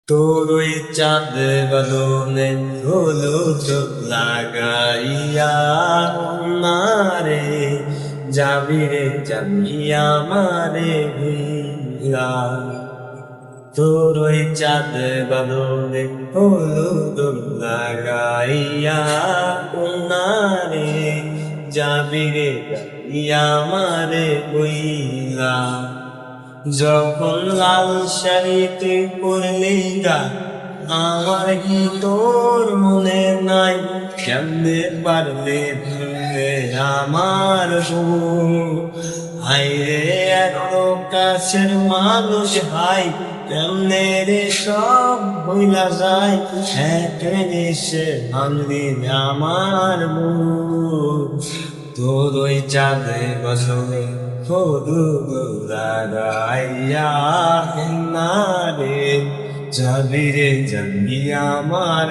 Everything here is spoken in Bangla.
তোর ওই চাঁদ বদনে হলুদ লাগাইয়া মারে যাবি রে জামিয়া মারে ভিড়া। তোর ওই চাঁদ বদনে হলুদ লাগাইয়া মারে যাবি রে জামিয়া মারে ভিড়া। যখন লাল শাড়িতে পড়লি গা আমার কি তোর মনে নাই? কেমনে পারলে ধরলে আমার হাইরে এত কাছের মানুষ হাই কেমনে রে সব ভুলা যায়। এখানে সে ভাঙলি আমার তোর ওই চাঁদে বসলে হলুদ লাগাইয়া নারে যাবি রে জানি আমার